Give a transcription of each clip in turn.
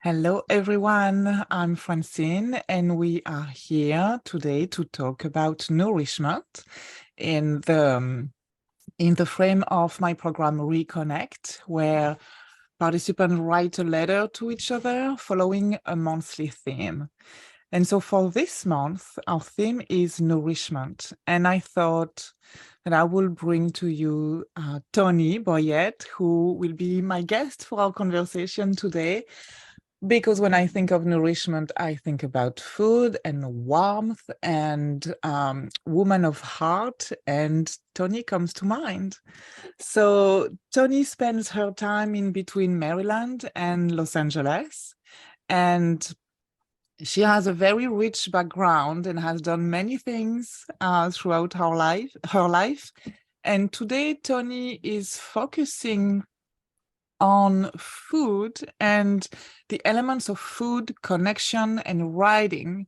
Hello, everyone. I'm Francine, and we are here today to talk about nourishment in the frame of my program Reconnect, where participants write a letter to each other following a monthly theme. And so for this month, our theme is nourishment. And I thought that I will bring to you Toni Boyette, who will be my guest for our conversation today. Because when I think of nourishment, I think about food and warmth and woman of heart, and Toni comes to mind. So Toni spends her time in between Maryland and Los Angeles, and she has a very rich background and has done many things throughout her life. And today, Toni is focusing on food and the elements of food, connection, and writing.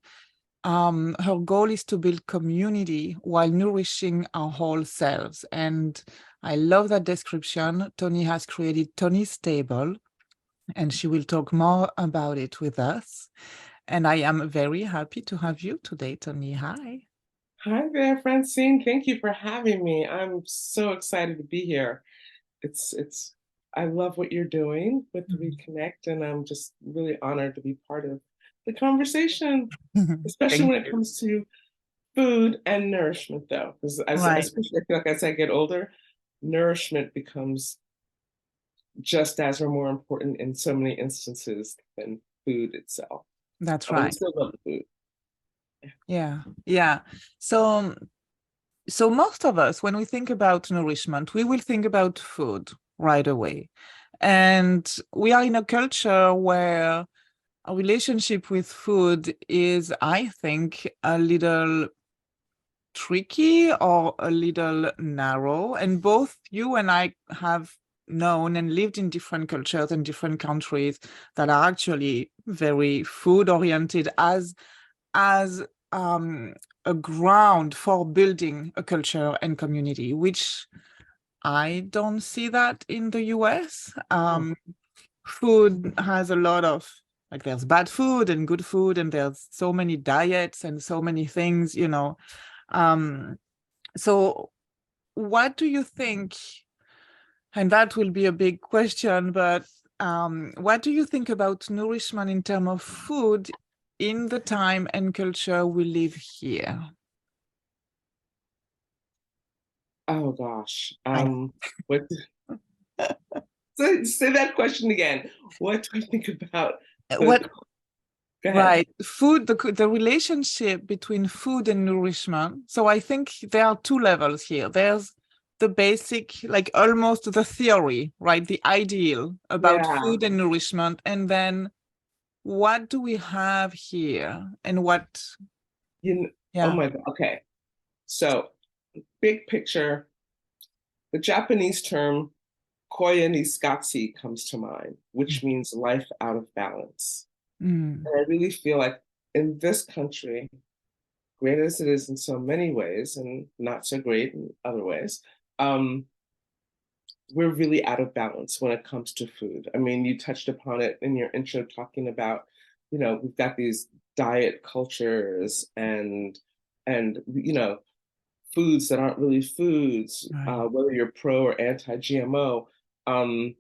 Her goal is to build community while nourishing our whole selves. And I love that description. Toni has created Toni's Table, and she will talk more about it with us. And I am very happy to have you today, Toni. Hi. Hi there, Francine. Thank you for having me. I'm so excited to be here. I love what you're doing with Reconnect, and I'm just really honored to be part of the conversation, especially Thank when it you. comes to food and nourishment, though, because Right. especially I feel like as I get older, nourishment becomes just as or more important in so many instances than food itself. That's Although we right. still love the food. Yeah. Yeah. So So most of us, when we think about nourishment, we will think about food right away. And we are in a culture where our relationship with food is, I think, a little tricky or a little narrow. And both you and I have known and lived in different cultures and different countries that are actually very food oriented as a ground for building a culture and community, which I don't see that in the US. Oh, Food has a lot of, like, there's bad food and good food, and there's so many diets and so many things, you know. Um, so, what do you think? And that will be a big question, but what do you think about nourishment in terms of food in the time and culture we live here? oh gosh. I What say that question again. What do I think about the what go ahead. right, food, the relationship between food and nourishment. So I think there are two levels here. There's the basic, like almost the theory, right? The ideal about Yeah. food and nourishment. And then what do we have here? And what, Oh yeah. my God. Okay. So big picture, the Japanese term koya ni skatsu comes to mind, which means life out of balance. Mm, And I really feel like in this country, great as it is in so many ways and not so great in other ways, um, we're really out of balance when it comes to food. I mean, you touched upon it in your intro talking about, we've got these diet cultures and foods that aren't really foods, right. whether you're pro or anti-GMO. Um,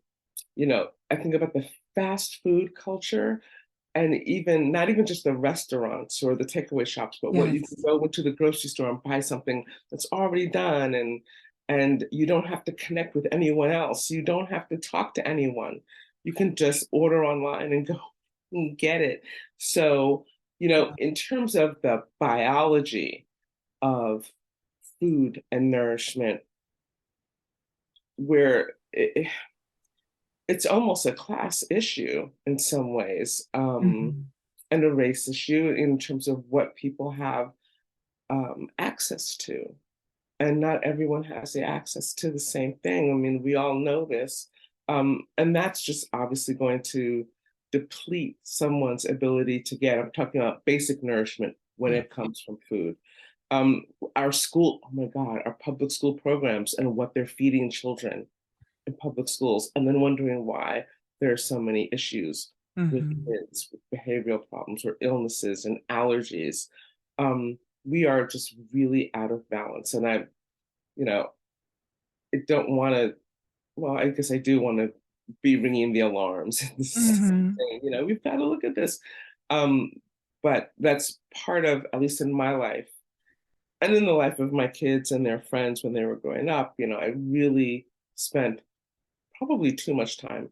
I think about the fast food culture and even not even just the restaurants or the takeaway shops, but what you can Yes. go into the grocery store and buy something that's already done and you don't have to connect with anyone else. You don't have to talk to anyone. You can just order online and go and get it. So, in terms of the biology of food and nourishment, where it's almost a class issue in some ways, Mhm. and a race issue in terms of what people have access to. And not everyone has the access to the same thing. I mean, we all know this. And that's just obviously going to deplete someone's ability to get, I'm talking about basic nourishment when Yeah. it comes from food. Um, our school, oh my God, our public school programs and what they're feeding children in public schools, and then wondering why there are so many issues with Mhm. kids with behavioral problems or illnesses and allergies. We are just really out of balance. And you know, I don't want to, well, I guess I do want to be ringing the alarms and Mhm. saying, we've got to look at this. Um, but that's part of, at least in my life, and in the life of my kids and their friends when they were growing up, I really spent probably too much time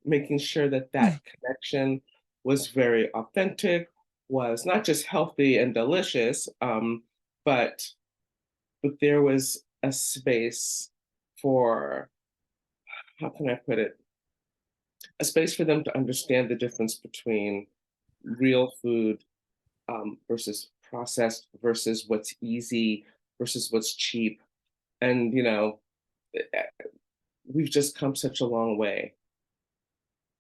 making sure that that connection was very authentic, was not just healthy and delicious, but there was a space for, how can I put it, a space for them to understand the difference between real food versus processed versus what's easy versus what's cheap. And, eh, we've just come such a long way.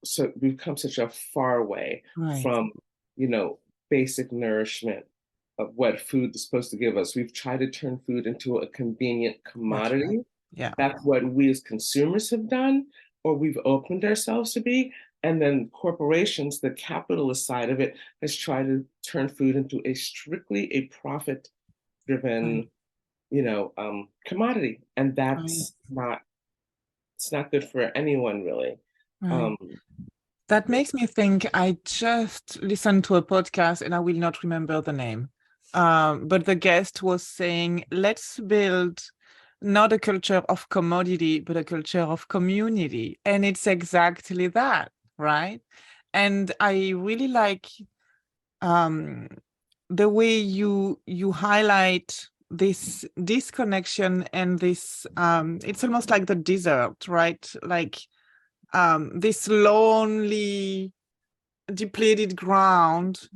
So we've come such a far way Right. from, you know, basic nourishment of what food is supposed to give us. We've tried to turn food into a convenient That's right. commodity. Yeah. That's what we as consumers have done, or we've opened ourselves to be. And then corporations, the capitalist side of it, has tried to turn food into a strictly a profit Right. driven, commodity. And Right. it's not good for anyone really. Right. Um, That makes me think. I just listened to a podcast and I will not remember the name. But the guest was saying, let's build not a culture of commodity, but a culture of community. And it's exactly that, right? And I really like um, the way you highlight this disconnection and this it's almost like the desert, right? Like this lonely depleted ground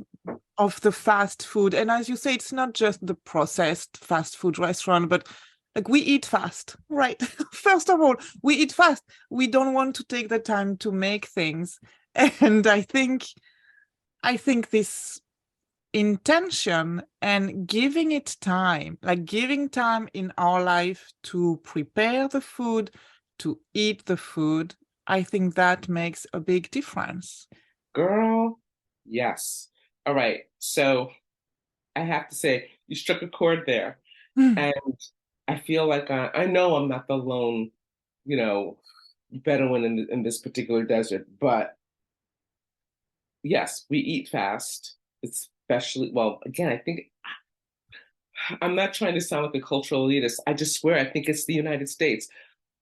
of the fast food. And as you say, it's not just the processed fast food restaurant, but like we eat fast, right? First of all, we eat fast. We don't want to take the time to make things. And I think this intention and giving it time, like giving time in our life to prepare the food, to eat the food, I think that makes a big difference. Girl, yes. All right. So I have to say, you struck a chord there. Mm. And I feel like I know I'm not the lone, you know, Bedouin in this particular desert, but yes, we eat fast, especially, well, again, I think I'm not trying to sound like a cultural elitist. I just swear, I think it's the United States.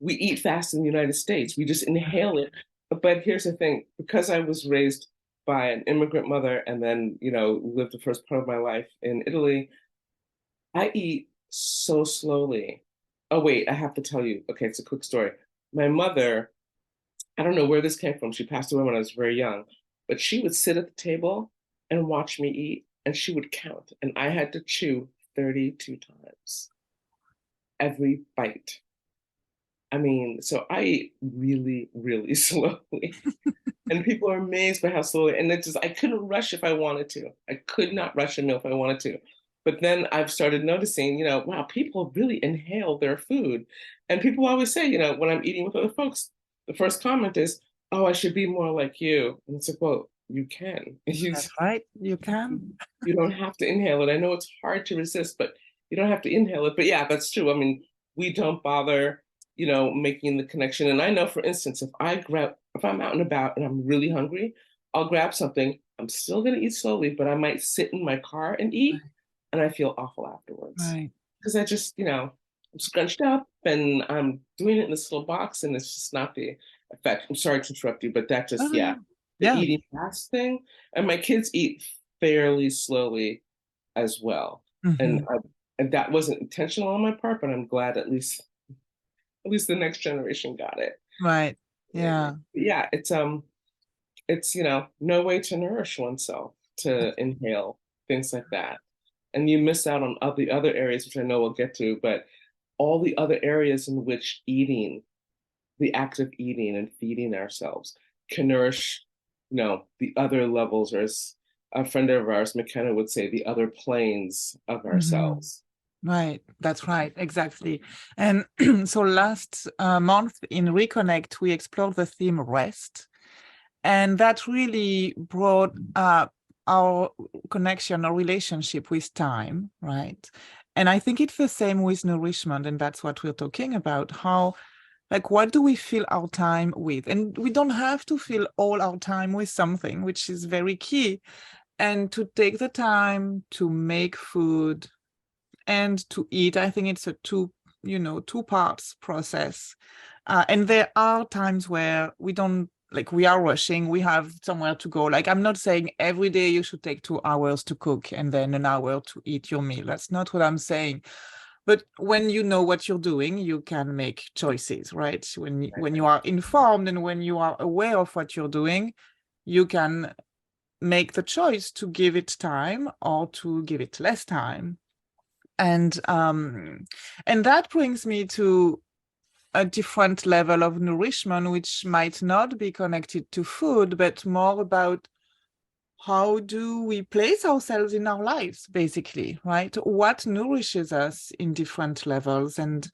We eat fast in the United States. We just inhale it. But here's the thing, because I was raised by an immigrant mother and then, lived the first part of my life in Italy, I eat so slowly. Oh, wait, I have to tell you. Okay, it's a quick story. My mother, I don't know where this came from. She passed away when I was very young, but she would sit at the table and watch me eat, and she would count, and I had to chew 32 times every bite. I mean, so I eat really, really slowly. And people are amazed by how slowly, and I couldn't rush if I wanted to. I could not rush a meal if I wanted to. But then I've started noticing, wow, people really inhale their food. And people always say, when I'm eating with other folks, the first comment is, oh, I should be more like you. And it's like, well, you can. That's right. You can. You don't have to inhale it. I know it's hard to resist, but you don't have to inhale it. But yeah, that's true. I mean, we don't bother, making the connection. And I know, for instance, if I'm out and about and I'm really hungry, I'll grab something. I'm still going to eat slowly, but I might sit in my car and eat, and I feel awful afterwards Right. because I just, I'm scrunched up and I'm doing it in this little box, and it's just not the effect. I'm sorry to interrupt you, but that just, Oh, yeah, yeah. the Yeah. eating fast thing. And my kids eat fairly slowly as well. And Mhm. and that wasn't intentional on my part, but I'm glad at least the next generation got it. Right. And Yeah. yeah, it's no way to nourish oneself to inhale things like that. And you miss out on all the other areas, which I know we'll get to, but all the other areas in which eating, the act of eating and feeding ourselves can nourish, the other levels, or as a friend of ours, McKenna, would say, the other planes of Mhm. ourselves. Right, that's right, exactly. And so last month in Reconnect, we explored the theme rest. And that really brought up our connection, our relationship with time, right? And I think it's the same with nourishment, and that's what we're talking about. How, like, what do we fill our time with? And we don't have to fill all our time with something, which is very key. And to take the time to make food and to eat, I think it's a two parts process. And there are times where we don't, like, we are rushing, we have somewhere to go. Like, I'm not saying every day you should take 2 hours to cook and then an hour to eat your meal. That's not what I'm saying. But when you know what you're doing, you can make choices, right? When you are informed and when you are aware of what you're doing, you can make the choice to give it time or to give it less time. And that brings me to a different level of nourishment, which might not be connected to food, but more about how do we place ourselves in our lives, basically, right? What nourishes us in different levels, and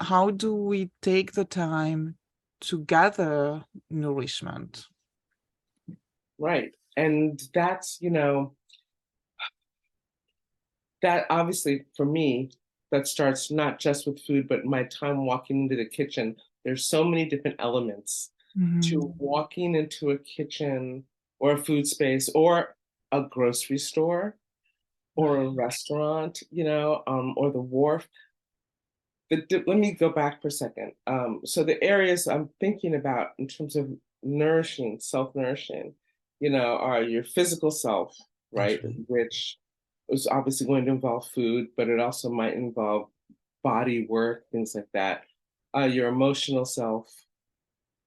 how do we take the time to gather nourishment? Right. And that's, that obviously for me, that starts not just with food, but my time walking into the kitchen. There's so many different elements to walking into a kitchen or a food space or a grocery store or a restaurant, or the wharf. Let me go back for a second. So the areas I'm thinking about in terms of nourishing, self-nourishing, are your physical self, right? Which is obviously going to involve food, but it also might involve body work, things like that. Your emotional self,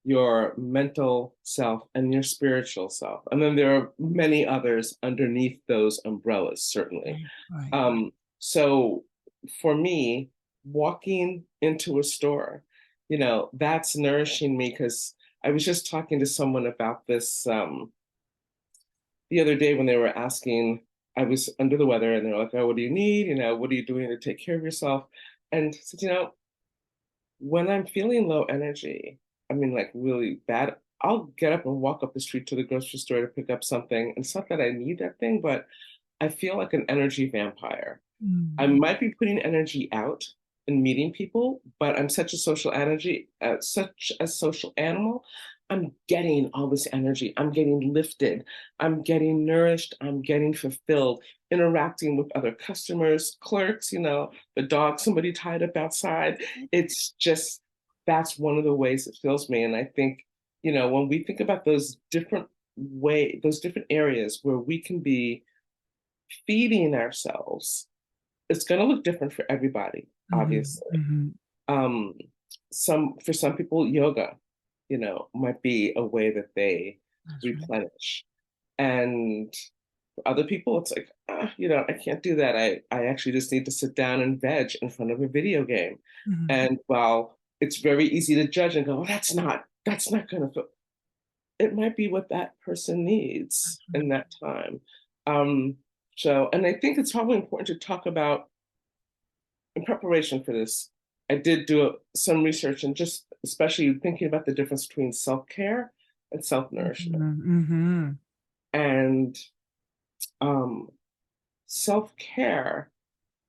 your mental self, and your spiritual self. And then there are many others underneath those umbrellas, certainly. Right. So for me, walking into a store, that's nourishing me, because I was just talking to someone about this the other day when they were asking, I was under the weather and they're like, oh, what do you need? What are you doing to take care of yourself? And I said, when I'm feeling low energy, I mean, like really bad, I'll get up and walk up the street to the grocery store to pick up something. And it's not that I need that thing, but I feel like an energy vampire. I might be putting energy out and meeting people, but I'm such a such a social animal. I'm getting all this energy. I'm getting lifted. I'm getting nourished. I'm getting fulfilled, interacting with other customers, clerks, the dog somebody tied up outside. It's just, that's one of the ways it fills me. And I think, when we think about those different areas where we can be feeding ourselves, it's going to look different for everybody, obviously. For some people, yoga, might be a way that they replenish. And for other people, it's like, I can't do that. I actually just need to sit down and veg in front of a video game. And while it's very easy to judge and go, oh, that's not going to feel, it might be what that person needs in that time. And I think it's probably important to talk about, in preparation for this, I did do some research, and just especially thinking about the difference between self-care and self-nourishment. And self-care,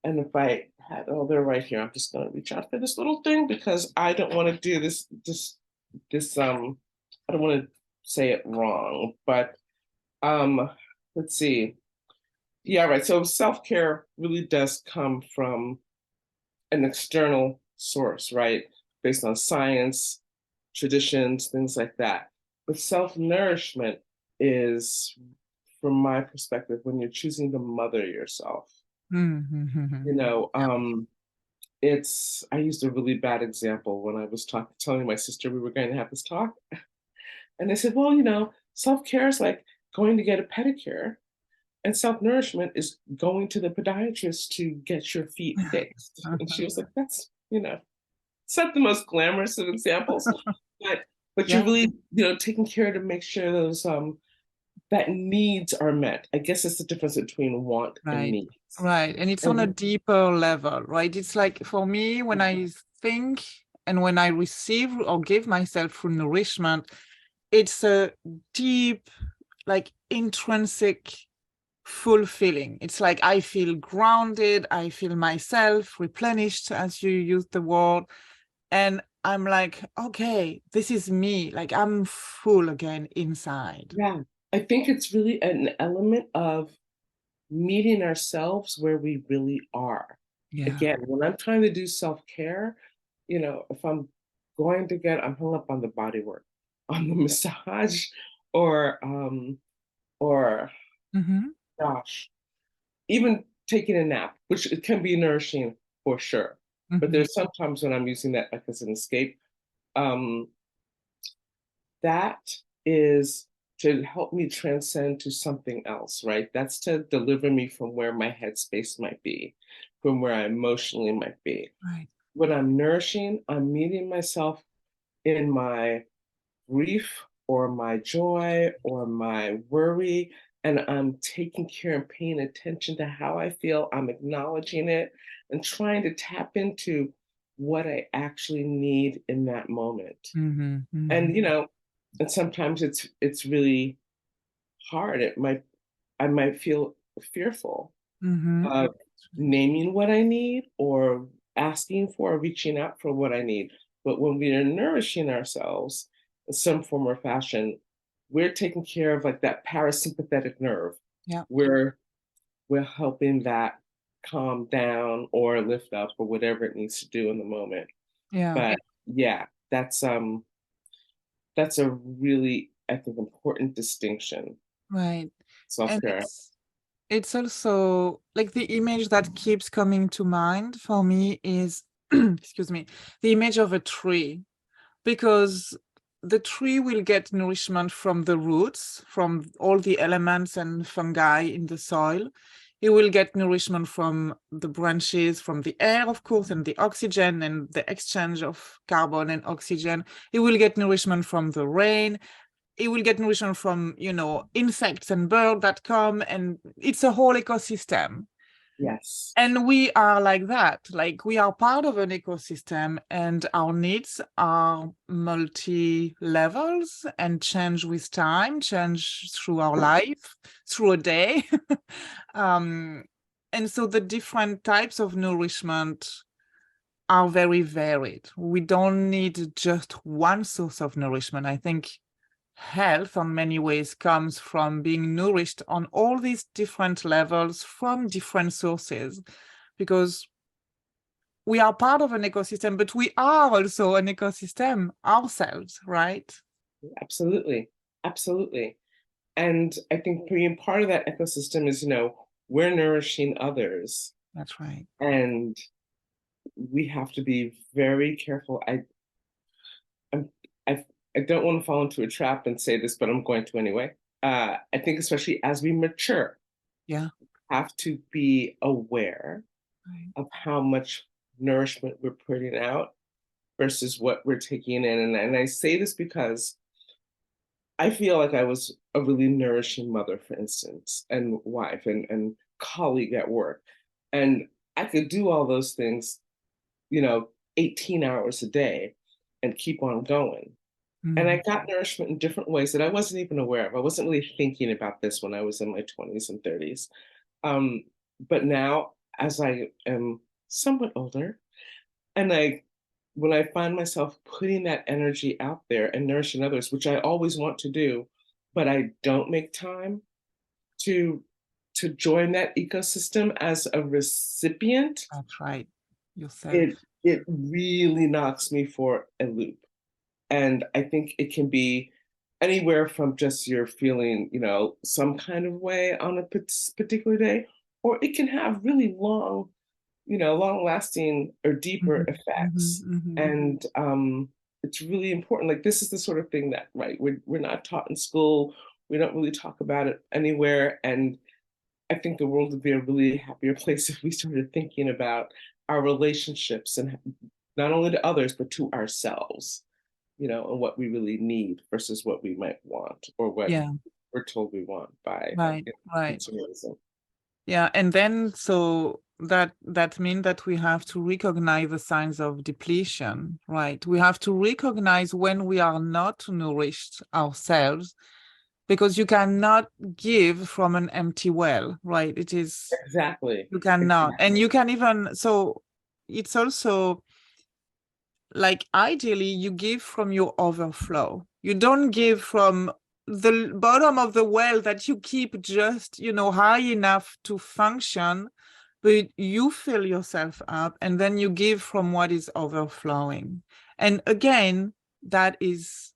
and if I had, oh, they're right here, I'm just going to reach out for this little thing because I don't want to do this, I don't want to say it wrong, but let's see. Yeah, right. So self-care really does come from an external source, right? Based on science, traditions, things like that. But self-nourishment is, from my perspective, when you're choosing to mother yourself. I used a really bad example when I was telling my sister we were going to have this talk. And I said, well, self-care is like going to get a pedicure. And self-nourishment is going to the podiatrist to get your feet fixed. And she was like, that's, it's not the most glamorous of examples, but you're really, taking care to make sure those that needs are met. I guess it's the difference between want and need. Right. And it's on a deeper level, right? It's like, for me, when I think and when I receive or give myself through nourishment, it's a deep, like intrinsic fulfilling. It's like I feel grounded, I feel myself replenished, as you use the word. And I'm like, okay, this is me. Like I'm full again inside. Yeah. I think it's really an element of meeting ourselves where we really are. Yeah. Again, when I'm trying to do self-care, if I'm hung up on the body work, on the massage, or Mm-hmm. gosh, even taking a nap, which it can be nourishing for sure. But Mm-hmm. there's sometimes when I'm using that like as an escape, um, that is to help me transcend to something else, right? That's to deliver me from where my headspace might be, from where I emotionally might be. Right. When I'm nourishing, I'm meeting myself in my grief or my joy or my worry, and I'm taking care and paying attention to how I feel. I'm acknowledging it and trying to tap into what I actually need in that moment. Mm-hmm. Mm-hmm. And and sometimes it's really hard. I might feel fearful Mm-hmm. of naming what I need or asking for or reaching out for what I need. But when we are nourishing ourselves in some form or fashion, we're taking care of like that parasympathetic nerve. Yeah. We're we're helping that calm down or lift up or whatever it needs to do in the moment. Yeah. But yeah, that's a really, I think, important distinction. Right. And Self-care. it's also like the image that keeps coming to mind for me is excuse me, the image of a tree, because the tree will get nourishment from the roots, from all the elements and fungi in the soil. It will get nourishment from the branches, from the air, of course, and the oxygen and the exchange of carbon and oxygen. It will get nourishment from the rain. It will get nourishment from, insects and birds that come, and it's a whole ecosystem. Yes. And we are like that, like we are part of an ecosystem, and our needs are multi levels and change with time, change through our life, through a day. um, and so the different types of nourishment are very varied. We don't need just one source of nourishment. I think health in many ways comes from being nourished on all these different levels from different sources, because we are part of an ecosystem, but we are also an ecosystem ourselves, right? Absolutely. Absolutely. And I think being part of that ecosystem is, we're nourishing others. That's right. And we have to be very careful. I'm, I don't want to fall into a trap and say this, but I'm going to anyway. I think especially as we mature, Yeah. have to be aware Right. of how much nourishment we're putting out versus what we're taking in. And I say this because I feel like I was a really nourishing mother, for instance, and wife and colleague at work. And I could do all those things, 18 hours a day and keep on going. And I Mhm. got nourishment in different ways that I wasn't even aware of. I wasn't really thinking about this when I was in my 20s and 30s. Um, but now, as I am somewhat older, and when I find myself putting that energy out there and nourishing others, which I always want to do, but I don't make time to join that ecosystem as a recipient, That's right. it Yourself. it really knocks me for a loop. And I think it can be anywhere from just you're feeling, some kind of way on a particular day, or it can have really long lasting or deeper Mhm. Mhm. effects. Mhm. And it's really important. Like this is the sort of thing that, right, we're not taught in school. We don't really talk about it anywhere. And I think the world would be a really happier place if we started thinking about our relationships and not only to others, but to ourselves, and what we really need versus what we might want or what Yeah. we're told we want by Right. Right. consumerism. Yeah. And then so that means that we have to recognize the signs of depletion, right? We have to recognize when we are not nourished ourselves, because you cannot give from an empty well, right? It is, Exactly. you cannot. Exactly. And you can even, so it's also like, ideally you give from your overflow. You don't give from the bottom of the well that you keep just, you know, high enough to function, but you fill yourself up and then you give from what is overflowing. And again, that is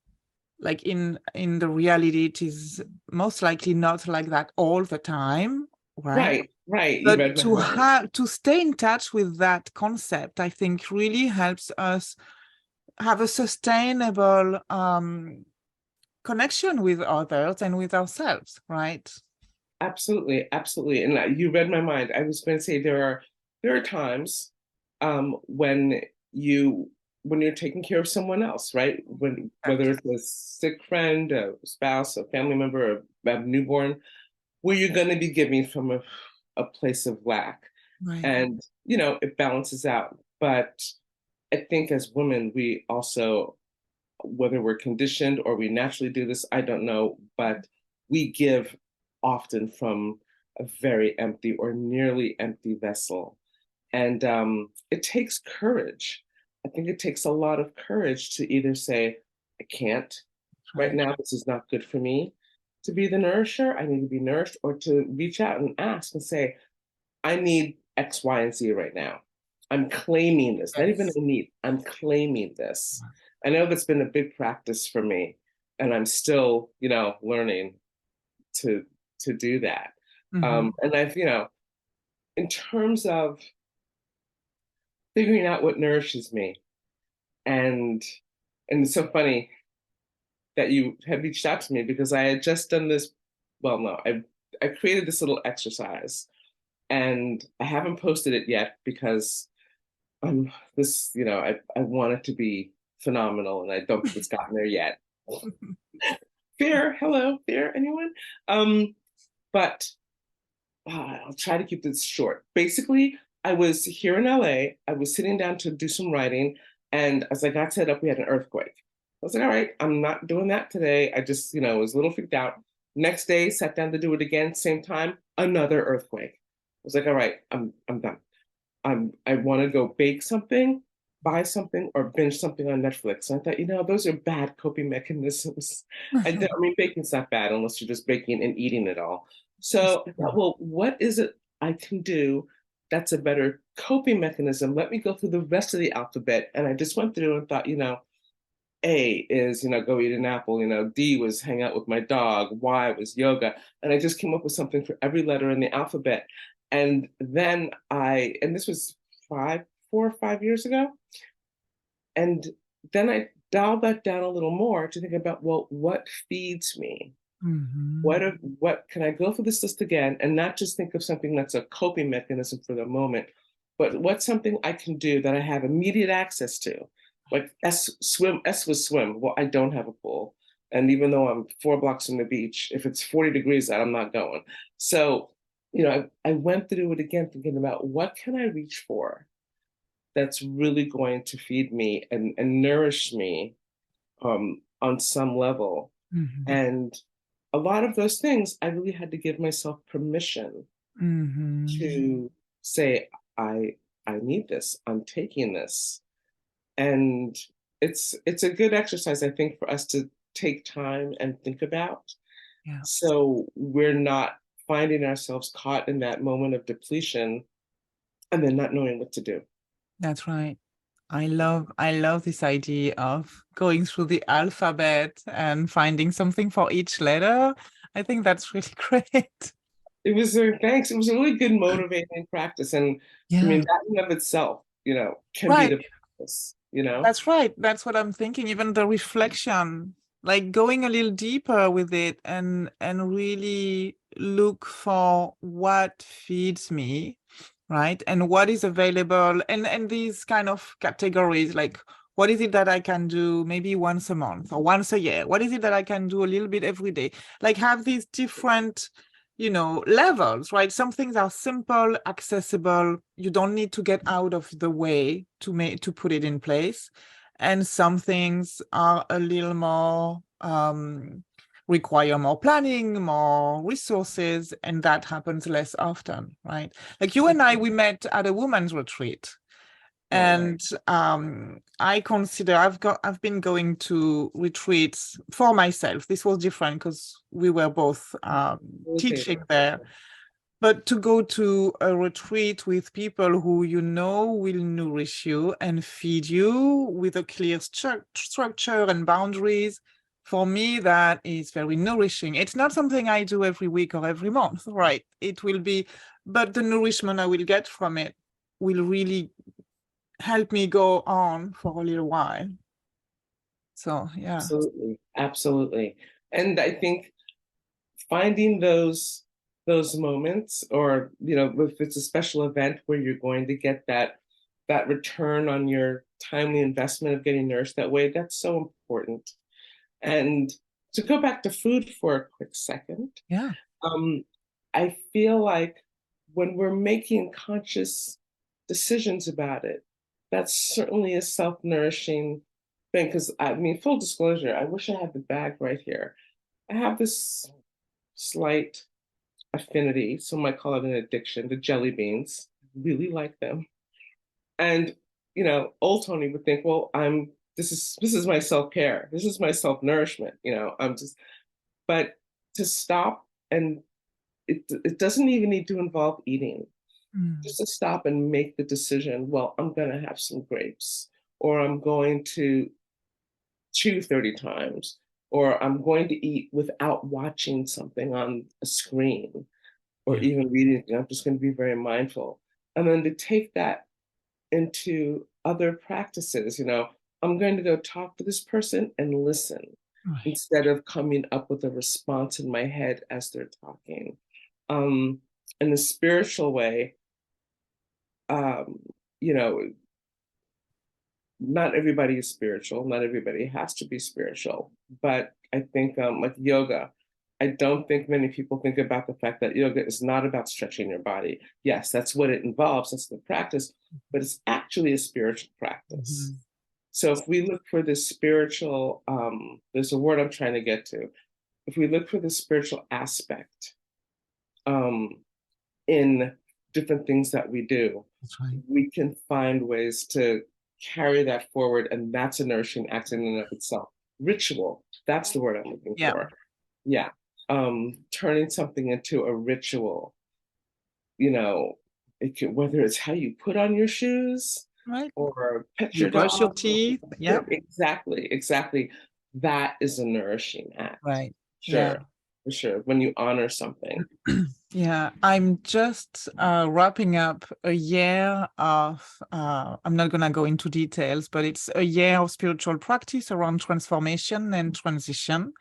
like, in the reality, it is most likely not like that all the time, right? Right, right. You But read my mind. to stay in touch with that concept, I think really helps us have a sustainable connection with others and with ourselves, right? Absolutely, absolutely. And you read my mind. I was going to say there are times when you're taking care of someone else, right? When whether it's a sick friend, a spouse, a family member, a newborn, where you're going to be giving from a place of lack, Right. and it balances out. But I think as women, we also, whether we're conditioned or we naturally do this, I don't know, but we give often from a very empty or nearly empty vessel. And it takes courage. I think it takes a lot of courage to either say, I can't, right now, this is not good for me to be the nourisher. I need to be nourished, or to reach out and ask and say, I need X, Y, and Z right now. I'm claiming this, not even Yes. a need, I'm claiming this. I know that's been a big practice for me, and I'm still, learning to do that. Mm-hmm. And I've, in terms of figuring out what nourishes me, and it's so funny that you had reached out to me, because I had just done this. Well, no, I created this little exercise, and I haven't posted it yet because this, I want it to be phenomenal, and I don't think it's gotten there yet. Fear, hello, fear, anyone? But I'll try to keep this short. Basically, I was here in LA. I was sitting down to do some writing, and as I got set up, we had an earthquake. I was like, all right, I'm not doing that today. I just, was a little freaked out. Next day, sat down to do it again, same time, another earthquake. I was like, all right, I'm done. I want to go bake something, buy something, or binge something on Netflix. And I thought, those are bad coping mechanisms. I mean, baking's not bad unless you're just baking and eating it all. So I thought, well, what is it I can do that's a better coping mechanism? Let me go through the rest of the alphabet. And I just went through and thought, A is, go eat an apple. D was hang out with my dog. Y was yoga. And I just came up with something for every letter in the alphabet. And then and this was 4 or 5 years ago. And then I dialed that down a little more to think about, well, what feeds me? Mm-hmm. What can I go through this list again and not just think of something that's a coping mechanism for the moment, but what's something I can do that I have immediate access to? Like S was swim. Well, I don't have a pool. And even though I'm 4 blocks from the beach, if it's 40 degrees out, I'm not going. So, I went through it again thinking about what can I reach for that's really going to feed me and nourish me on some level. Mm-hmm. And a lot of those things, I really had to give myself permission Mm-hmm. to say, I need this, I'm taking this. And it's a good exercise, I think, for us to take time and think about. Yeah. So we're not finding ourselves caught in that moment of depletion and then not knowing what to do. That's right. I love this idea of going through the alphabet and finding something for each letter. I think that's really great. It was thanks. It was a really good motivating practice. And I Yeah. mean, that in of itself, can be Right. the practice, That's right. That's what I'm thinking. Even the reflection, like going a little deeper with it and really look for what feeds me, right? And what is available, and these kind of categories, like what is it that I can do maybe once a month or once a year? What is it that I can do a little bit every day? Like have these different levels, right? Some things are simple, accessible. You don't need to get out of the way to put it in place. And some things are a little more, require more planning, more resources, and that happens less often, right? Like you and I, we met at a women's retreat. And I consider I've been going to retreats for myself. This was different because we were both teaching there. But to go to a retreat with people who will nourish you and feed you with a clear structure and boundaries, for me, that is very nourishing. It's not something I do every week or every month, right? It will be, but the nourishment I will get from it will really help me go on for a little while. So, yeah. Absolutely. Absolutely. And I think finding those moments, or if it's a special event where you're going to get that return on your timely investment of getting nourished that way, that's so important. And to go back to food for a quick second, Yeah. I feel like when we're making conscious decisions about it, that's certainly a self-nourishing thing. Because I mean, full disclosure, I wish I had the bag right here. I have this slight affinity, some might call it an addiction, to jelly beans. Really like them. And old Toni would think, well, this is my self-care. This is my self-nourishment. I'm just, but to stop, and it doesn't even need to involve eating. Just to stop and make the decision, well, I'm gonna have some grapes, or I'm going to chew 30 times, or I'm going to eat without watching something on a screen or even reading. I'm just going to be very mindful. And then to take that into other practices, I'm going to go talk to this person and listen instead of coming up with a response in my head as they're talking. In the spiritual way, not everybody is spiritual. Not everybody has to be spiritual. But I think like yoga, I don't think many people think about the fact that yoga is not about stretching your body. Yes, that's what it involves. That's the practice, but it's actually a spiritual practice. So if we look for this spiritual, there's a word I'm trying to get to. If we look for the spiritual aspect in different things that we do, we can find ways to carry that forward, and that's a nourishing act in and of itself. Ritual, that's the word I'm looking for. Yeah. Turning something into a ritual, whether it's how you put on your shoes, right, or pet you your brush your dog. teeth. Yeah, exactly. That is a nourishing act. right. Sure, for sure. When you honor something. Yeah, I'm just wrapping up a year of, I'm not going to go into details, but it's a year of spiritual practice around transformation and transition.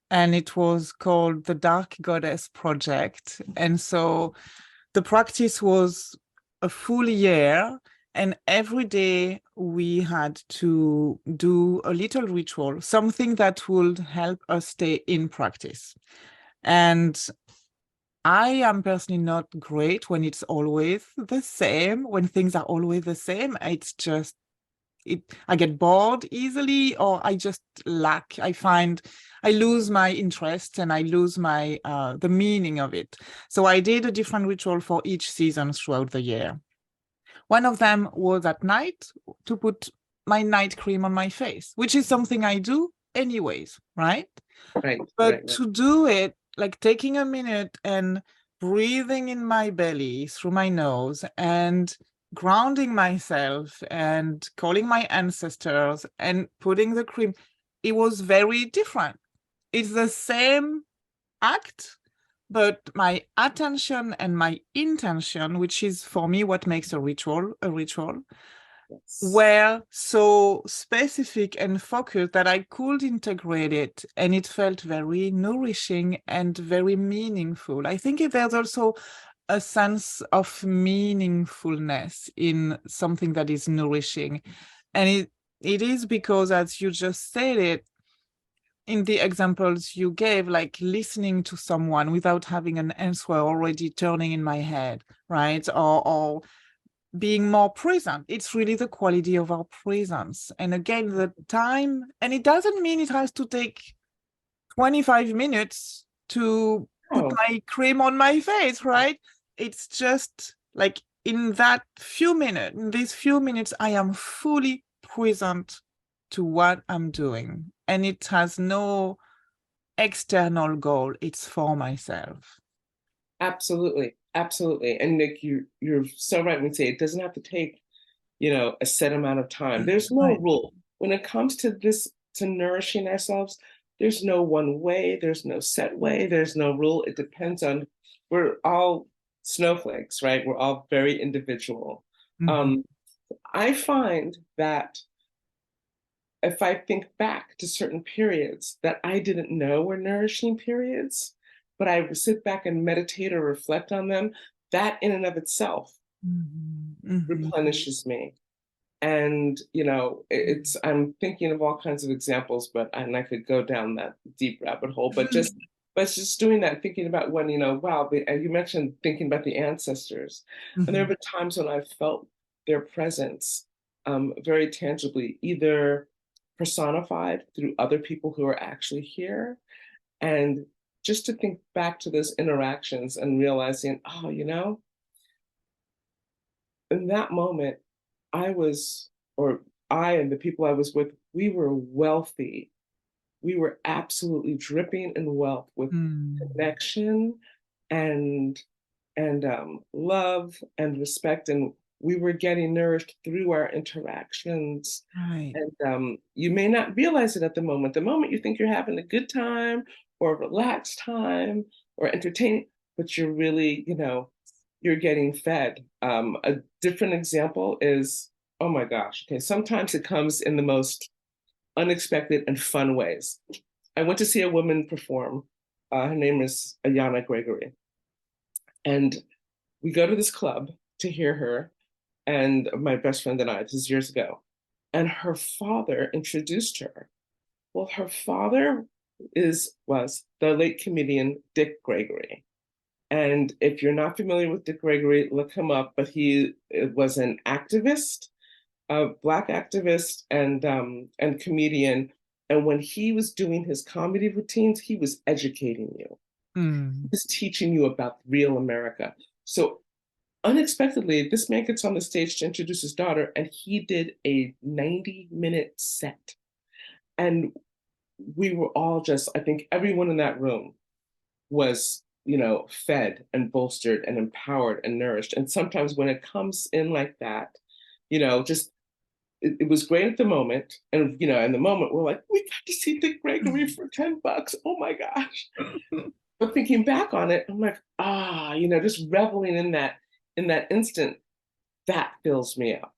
And it was called the Dark Goddess Project. And so the practice was a full year, and every day we had to do a little ritual, something that would help us stay in practice. And I am personally not great when it's always the same, when things are always the same. It's just, I get bored easily, or I just lack, I lose my interest and I lose my, the meaning of it. So I did a different ritual for each season throughout the year. One of them was at night to put my night cream on my face, which is something I do anyways, right? Right. But to do it, like taking a minute and breathing in my belly through my nose and grounding myself and calling my ancestors and putting the cream, it was very different. It's the same act, but my attention and my intention, which is for me what makes a ritual, were so specific and focused that I could integrate it, and it felt very nourishing and very meaningful. I think there's also a sense of meaningfulness in something that is nourishing. And it is because, as you just said it, in the examples you gave, like listening to someone without having an answer already turning in my head, right? Or being more present. It's really the quality of our presence. And again, the time, and it doesn't mean it has to take 25 minutes to put Oh, my cream on my face, right? It's just like in these few minutes, I am fully present to what I'm doing. And it has no external goal. It's for myself. absolutely, absolutely. And Nick, you're so right when you say it doesn't have to take, a set amount of time. There's no Right. rule. When it comes to this, to nourishing ourselves, there's no one way, there's no set way, there's no rule. It depends on, we're all snowflakes, right? We're all very individual. Mhm. Um, I find that if I think back to certain periods that I didn't know were nourishing periods, but I would sit back and meditate or reflect on them, that in and of itself Mhm. Mhm. replenishes me. And it's I'm thinking of all kinds of examples, but and I could go down that deep rabbit hole, but just doing that, thinking about when, wow, and you mentioned thinking about the ancestors, and there have Mhm. been times when I've felt their presence very tangibly, either personified through other people who are actually here, and just to think back to those interactions and realizing, oh, in that moment, I was, or I and the people I was with, we were wealthy. We were absolutely dripping in wealth with Mm. connection and love and respect, and we were getting nourished through our interactions. Right. And you may not realize it at the moment. The moment you think you're having a good time or a relaxed time or entertaining, but you're really, you're getting fed. A different example is, oh my gosh, okay, sometimes it comes in the most unexpected and fun ways. I went to see a woman perform. Her name is Ayana Gregory. And we go to this club to hear her, and my best friend and I, this is years ago. And her father introduced her. Well, her father was the late comedian Dick Gregory. And if you're not familiar with Dick Gregory, look him up. But he was an activist, a Black activist, and comedian. And when he was doing his comedy routines, he was educating you. He Mm. was teaching you about real America. So unexpectedly, this man gets on the stage to introduce his daughter, and he did a 90-minute set. And we were all just, I think everyone in that room was, fed and bolstered and empowered and nourished. And sometimes when it comes in like that, just it was great at the moment. And, in the moment, we're like, we got to see Dick Gregory for $10. Oh my gosh. But thinking back on it, I'm like, just reveling in that instant, that fills me up.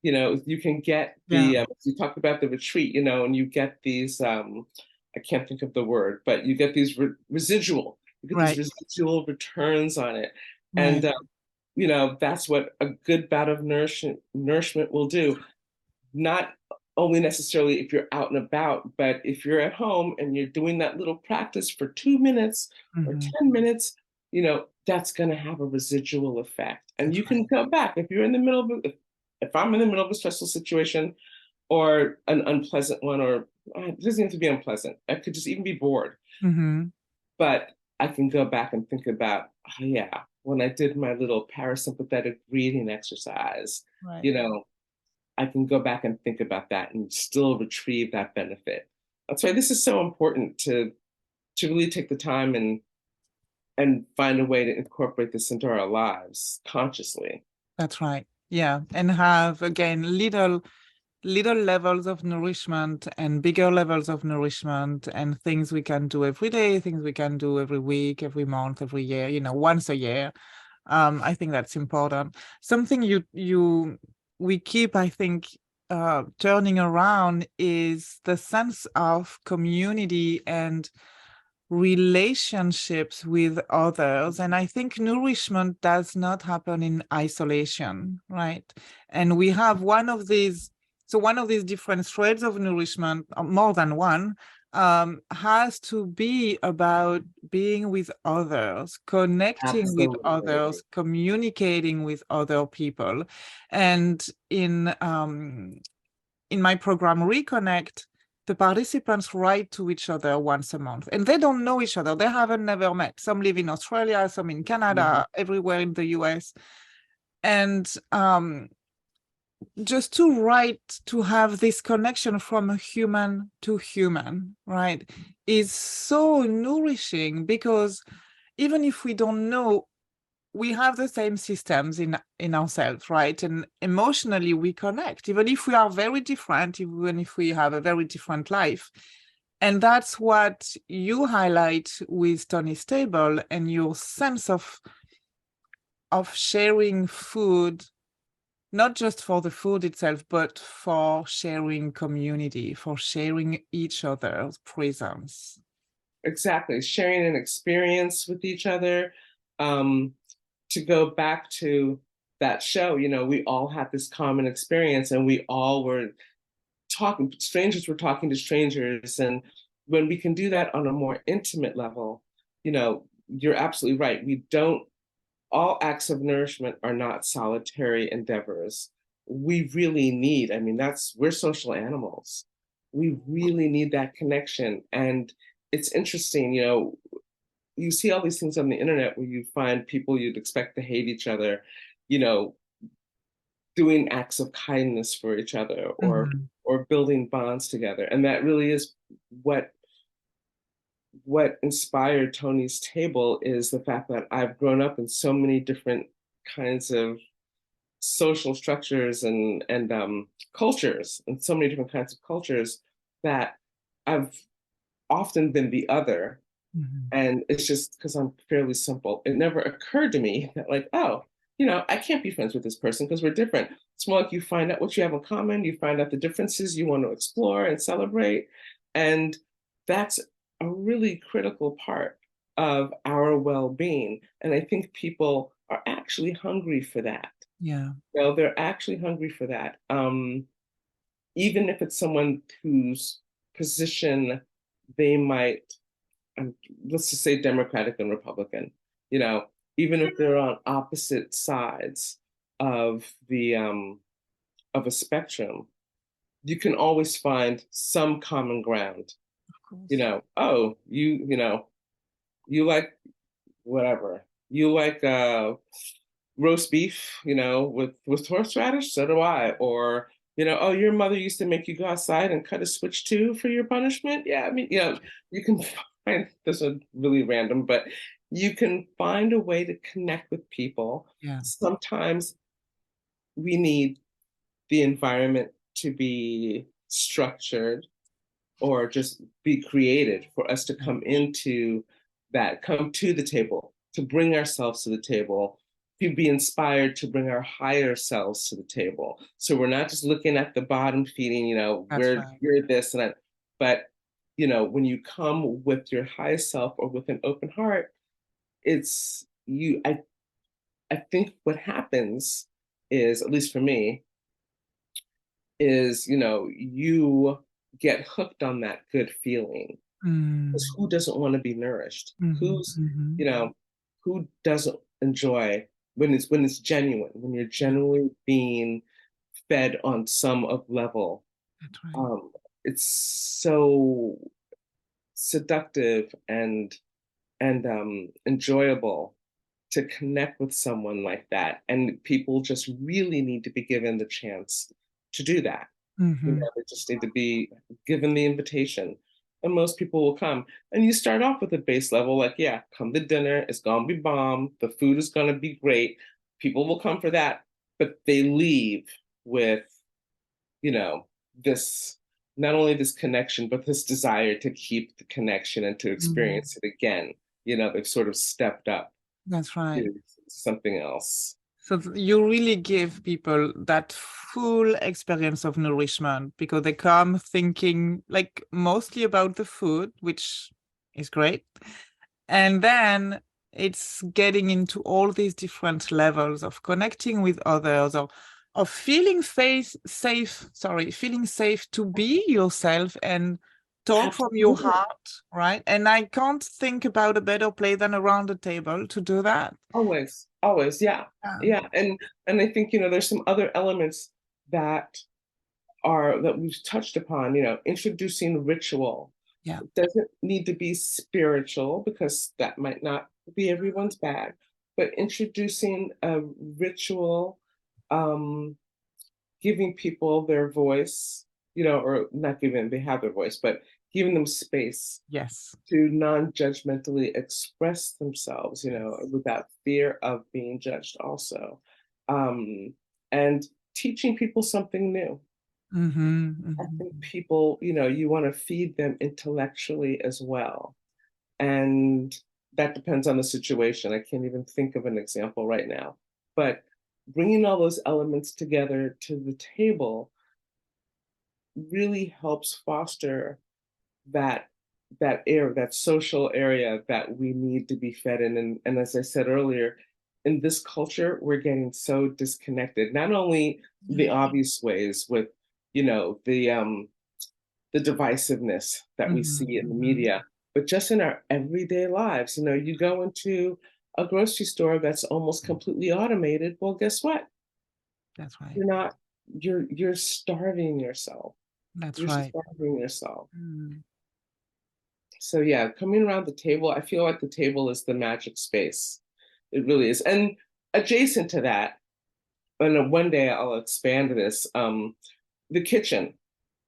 You can get Yeah. you talked about the retreat, and you get these, I can't think of the word, but you get these you get these Right. residual returns on it. And, Right. that's what a good bout of nourishment will do. Not only necessarily if you're out and about, but if you're at home and you're doing that little practice for 2 minutes or Mhm. 10 minutes, that's going to have a residual effect. And That's you right. can go back if you're in the middle of, if I'm in the middle of a stressful situation or an unpleasant one, or it doesn't have to be unpleasant, I could just even be bored. Mhm. But I can go back and think about, oh, yeah, when I did my little parasympathetic breathing exercise, Right. you know, I can go back and think about that and still retrieve that benefit. That's why this is so important to really take the time and find a way to incorporate this into our lives consciously. That's right. Yeah. And have again little levels of nourishment and bigger levels of nourishment and things we can do every day, things we can do every week, every month, every year, once a year. I think that's important. Something we keep, I think, turning around is the sense of community and relationships with others. And I think nourishment does not happen in isolation, right? And we have one of these different threads of nourishment, more than one, has to be about being with others, connecting with Absolutely. others, communicating with other people. And in my program Reconnect, the participants write to each other once a month, and they don't know each other. They haven't never met. Some live in Australia, some in Canada, everywhere in the US. And just to write, to have this connection from human to human, right, is so nourishing, because even if we don't know, we have the same systems in ourselves, right? And emotionally we connect, even if we are very different, even if we have a very different life. And that's what you highlight with Tony's Table, and your sense of sharing food, not just for the food itself, but for sharing community, for sharing each other's presence. Exactly. Sharing an experience with each other. To go back to that show, we all had this common experience, and we all were talking, strangers were talking to strangers. And when we can do that on a more intimate level, you're absolutely right. We don't, all acts of nourishment are not solitary endeavors. We really need, I mean, we're social animals. We really need that connection. And it's interesting, you see all these things on the internet where you find people you'd expect to hate each other, you know, doing acts of kindness for each other, or building bonds together. And that really is what inspired Tony's Table, is the fact that I've grown up in so many different kinds of social structures and cultures, and so many different kinds of cultures, that I've often been the other. And it's just because I'm fairly simple. It never occurred to me that, like, oh, I can't be friends with this person because we're different. It's more like you find out what you have in common, you find out the differences you want to explore and celebrate. And that's a really critical part of our well-being. And I think people are actually hungry for that. Yeah. They're actually hungry for that. Even if it's someone whose position they might, let's just say Democratic and Republican, even if they're on opposite sides of the of a spectrum, you can always find some common ground. Of course. Oh, you like whatever. You like roast beef, with horseradish, so do I. Or, oh, your mother used to make you go outside and cut a switch too for your punishment. Yeah, I mean, you can find, this is really random, but you can find a way to connect with people. Yeah. Sometimes we need the environment to be structured, or just be created, for us to come into that, come to the table, to bring ourselves to the table, to be inspired to bring our higher selves to the table. So we're not just looking at the bottom feeding, That's where right. you're this and that, but when you come with your highest self, or with an open heart, it's you. I think what happens is, at least for me, is you get hooked on that good feeling. Because who doesn't want to be nourished? You know, who doesn't enjoy when it's genuine, when you're genuinely being fed on some of level? That's right. It's so seductive and enjoyable to connect with someone like that. And people just really need to be given the chance to do that. They just need to be given the invitation, and most people will come. And you start off with a base level, like, yeah, come to dinner, it's gonna be bomb, the food is gonna be great, people will come for that, but they leave with, this, not only this connection, but this desire to keep the connection and to experience it again. They've sort of stepped up That's right. to something else. So you really give people that full experience of nourishment, because they come thinking like mostly about the food, which is great. And then it's getting into all these different levels of connecting with others, or of feeling feeling safe to be yourself, and talk from your Absolutely. heart, right? And I can't think about a better place than around the table to do that. Always, always, yeah. Yeah. Yeah. And I think, there's some other elements that that we've touched upon, introducing ritual. Yeah. It doesn't need to be spiritual because that might not be everyone's bag, but introducing a ritual, um, giving people their voice, or not giving, they have their voice, but giving them space Yes. to non-judgmentally express themselves, Yes. without fear of being judged also. And teaching people something new. Mm-hmm. I think Mm-hmm. people, you want to feed them intellectually as well. And that depends on the situation. I can't even think of an example right now. But bringing all those elements together to the table really helps foster that that social area that we need to be fed in. And as I said earlier, in this culture, we're getting so disconnected. Not only the obvious ways with, the divisiveness that we Mm-hmm. see in the Mm-hmm. media, but just in our everyday lives. You go into a grocery store that's almost completely automated. Well, guess what? That's right. You're not, you're starving yourself. That's You're right. starving yourself. Mm. So yeah, coming around the table, I feel like the table is the magic space. It really is. And adjacent to that, and one day I'll expand this, the kitchen.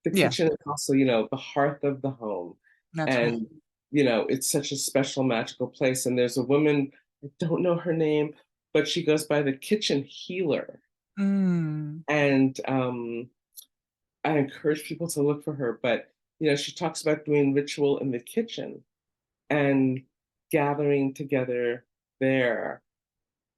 The Yeah, kitchen is also, the hearth of the home. that's right. And, it's such a special, magical place. And there's a woman, I don't know her name, but she goes by the kitchen healer. Mm. And I encourage people to look for her. But, she talks about doing ritual in the kitchen and gathering together there.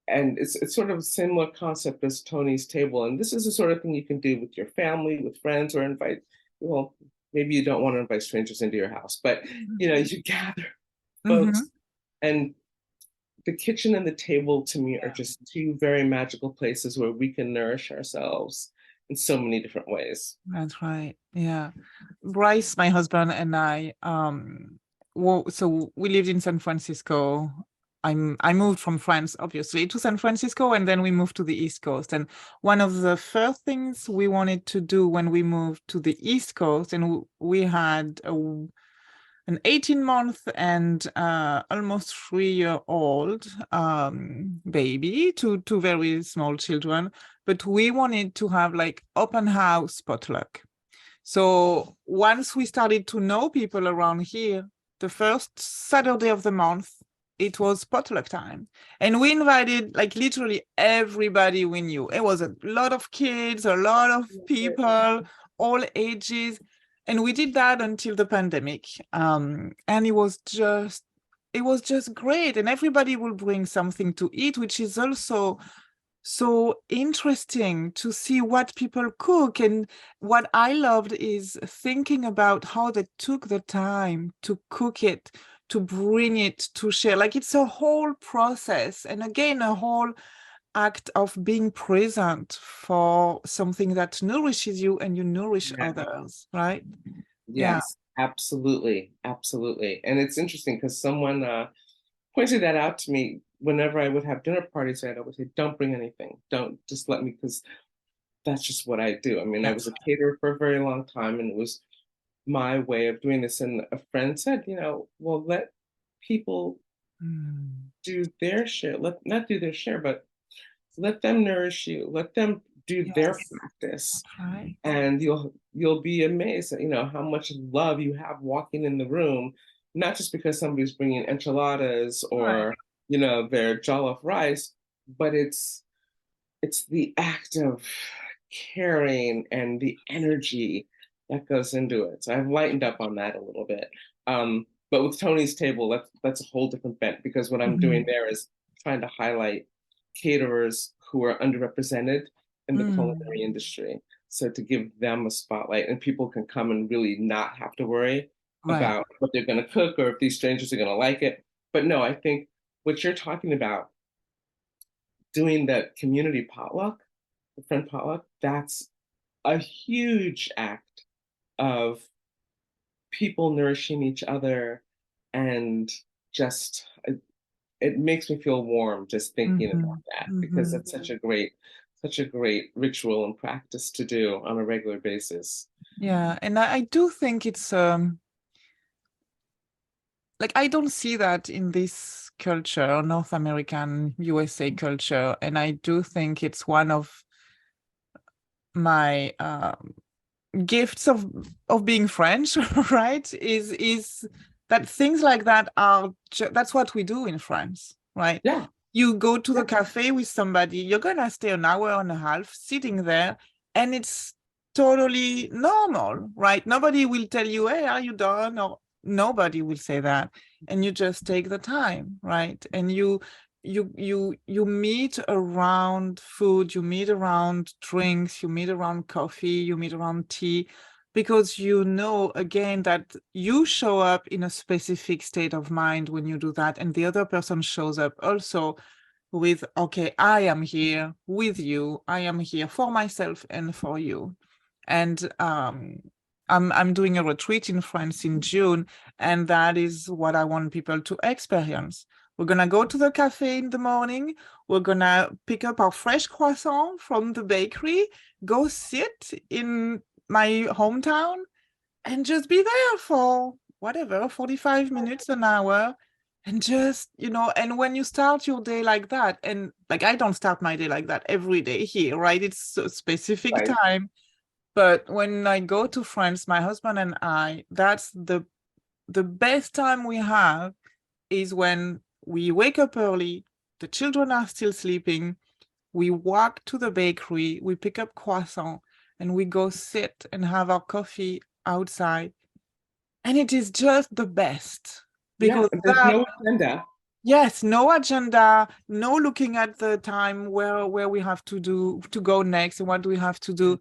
And it's sort of a similar concept as Tony's table. And this is the sort of thing you can do with your family, with friends, or invite, well, maybe you don't want to invite strangers into your house, but you gather Mm-hmm. folks. And the kitchen and the table to me are Yeah, just two very magical places where we can nourish ourselves in so many different ways. that's right. Yeah. Bryce, my husband, and I, so we lived in San Francisco. I moved from France, obviously, to San Francisco, and then we moved to the East Coast. And one of the first things we wanted to do when we moved to the East Coast, and we had an 18-month and almost 3-year-old baby, two very small children, but we wanted to have like open house potluck. So once we started to know people around here, the first Saturday of the month, it was potluck time. And we invited like literally everybody we knew. It was a lot of kids, a lot of people, all ages. And we did that until the pandemic. And it was just great. And everybody will bring something to eat, which is also so interesting to see what people cook. And what I loved is thinking about how they took the time to cook it, to bring it, to share. Like it's a whole process. And again, a whole act of being present for something that nourishes you and you nourish Yeah. others, right? Yeah. Yes, absolutely. Absolutely. And it's interesting because someone pointed that out to me whenever I would have dinner parties. I'd always say, don't bring anything. Don't, just let me, because that's just what I do. I mean, I was That's a caterer for a very long time, and it was my way of doing this. And a friend said, well, let people mm, do their share. Let not do their share, but let them nourish you. Let them do their yes, practice, that's right. and you'll be amazed at how much love you have walking in the room, not just because somebody's bringing enchiladas Right. or their jollof rice, but it's the act of caring and the energy that goes into it. So I've lightened up on that a little bit. But with Tony's table, that's a whole different bent, because what I'm doing Mhm. there is trying to highlight caterers who are underrepresented in the Mm. culinary industry. So to give them a spotlight, and people can come and really not have to worry Right. about what they're going to cook or if these strangers are going to like it. But no, I think what you're talking about, doing the community potluck, the friend potluck, that's a huge act of people nourishing each other, and just it makes me feel warm just thinking about that, because it's such a great ritual and practice to do on a regular basis. Yeah, and I do think it's like I don't see that in this culture, North American USA culture, and I do think it's one of my gifts of being French, right? Is that things like that are that's what we do in France, right? Yeah. You go to the cafe with somebody, you're gonna stay an hour and a half sitting there, and it's totally normal, right? Nobody will tell you, "Hey, are you done?" Or nobody will say that, and you just take the time, right? And you meet around food, you meet around drinks, you meet around coffee, you meet around tea, because you know again that you show up in a specific state of mind when you do that, and the other person shows up also with, okay, I am here with you, I am here for myself and for you. And I'm doing a retreat in France in June, and that is what I want people to experience. We're gonna go to the cafe in the morning, we're gonna pick up our fresh croissant from the bakery, go sit in my hometown, and just be there for whatever, 45 minutes, an hour, and just, and when you start your day like that, and like I don't start my day like that every day here, right? It's a specific Right. time. But when I go to France, my husband and I, that's the best time we have is when we wake up early, the children are still sleeping, we walk to the bakery, we pick up croissant, and we go sit and have our coffee outside. And it is just the best Yeah, because and there's no agenda. yes, no agenda, no looking at the time where we have to go next and what do we have to do.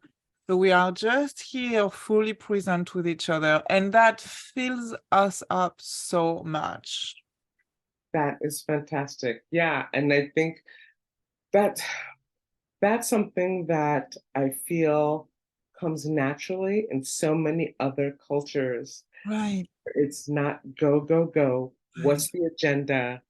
So we are just here fully present with each other, and that fills us up so much. That is fantastic. Yeah, and I think that that's something that I feel comes naturally in so many other cultures. Right. It's not go, go, go. Right. What's the agenda?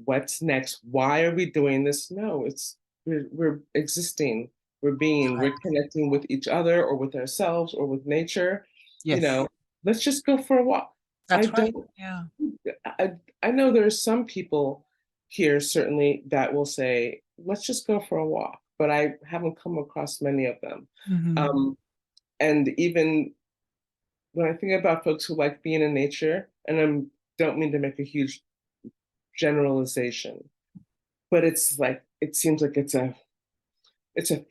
What's next? Why are we doing this? No, it's we're existing, Right. we're connecting with each other or with ourselves or with nature. You Yes, know, let's just go for a walk. I that's right. don't Yeah. I, I know there are some people here certainly that will say, let's just go for a walk, but I haven't come across many of them. Mhm. Um, and even when I think about folks who like being in nature, and I don't mean to make a huge generalization, but it's like it seems like it's a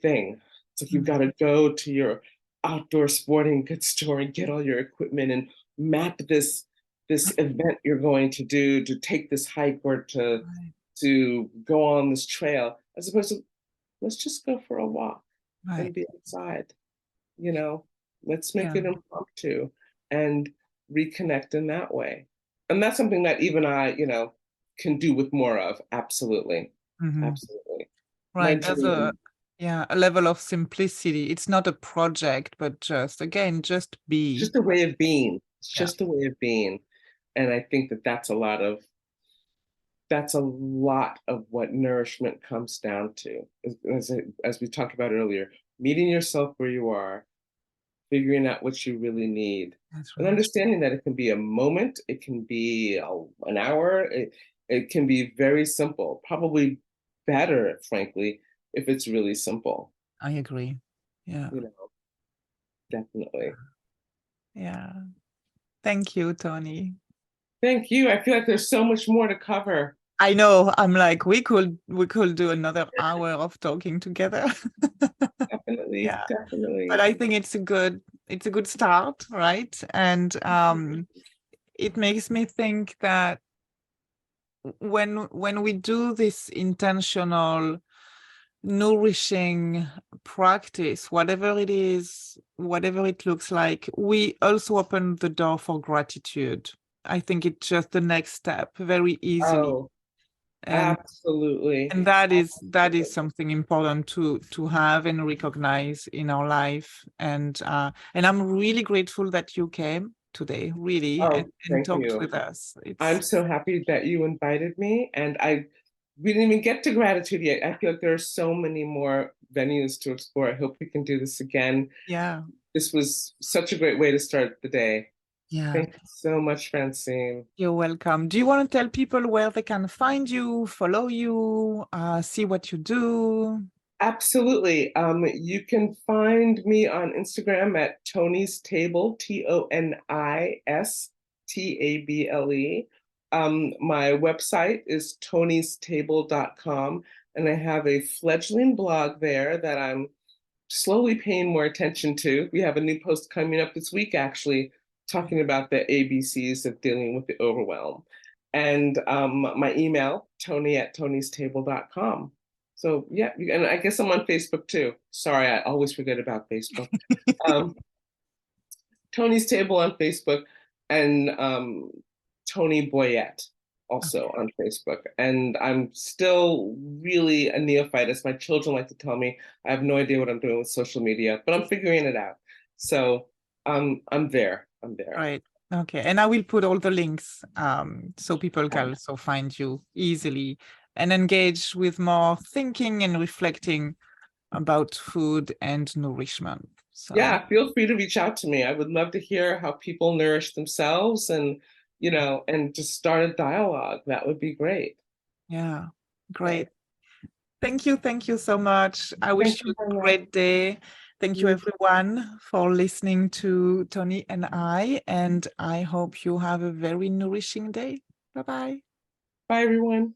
thing. It's like you've got Mhm. to go to your outdoor sporting goods store and get all your equipment and map this event you're going to do, to take this hike or Right. to go on this trail, as opposed to let's just go for a walk and Right. be outside. You know, let's make Yeah. it impromptu and reconnect in that way. And that's something that even I, can do with more of. Absolutely. Mhm. Absolutely. My Right. There's dream, a level of simplicity. It's not a project, but just again, just it's be. just a way of being. It's Yeah. just a way of being. And I think that that's a lot of what nourishment comes down to. As we talked about earlier, meeting yourself where you are, figuring out what you really need, That's and right. understanding that it can be a moment, it can be an hour, it can be very simple, probably better, frankly, if it's really simple, I agree. Yeah. you know, definitely. Yeah. Thank you, Tony. Thank you. I feel like there's so much more to cover. I know. I'm like, we could do another hour of talking together. Definitely, Yeah. But definitely. I think it's a good start, right? And it makes me think that when we do this intentional nourishing practice, whatever it is, whatever it looks like, we also open the door for gratitude. I think it's just the next step very easily. Oh, And absolutely. and that is Absolutely. something important to have and recognize in our life. And I'm really grateful that you came. today, really, Oh, and thank talked you. with us. I'm It's so happy that you invited me, and we didn't even get to gratitude yet. I feel like there are so many more venues to explore. I hope we can do this again. yeah, This was such a great way to start the day. yeah. Thank you so much, Francine. You're welcome. Do you want to tell people where they can find you, follow you, see what you do? Absolutely. You can find me on Instagram at Toni's Table, TONISTABLE. My website is tonystable.com, and I have a fledgling blog there that I'm slowly paying more attention to. We have a new post coming up this week, actually, talking about the ABCs of dealing with the overwhelm. And my email, tony@tonystable.com. So yeah, and I guess I'm on Facebook too. Sorry, I always forget about Facebook. Um, Tony's Table on Facebook, and Toni Boyette also Okay. on Facebook. And I'm still really a neophyte, as my children like to tell me. I have no idea what I'm doing with social media, but I'm figuring it out. So I'm there. I'm there. Right. Okay. And I will put all the links so people can also find you easily and engage with more thinking and reflecting about food and nourishment. So Yeah, feel free to reach out to me. I would love to hear how people nourish themselves, and and just start a dialogue. That would be great. yeah, Okay. great. Thank you so much. I Thank wish you you very a much. great day. Thank you everyone for listening to Toni and I hope you have a very nourishing day. Bye-bye. Bye, everyone.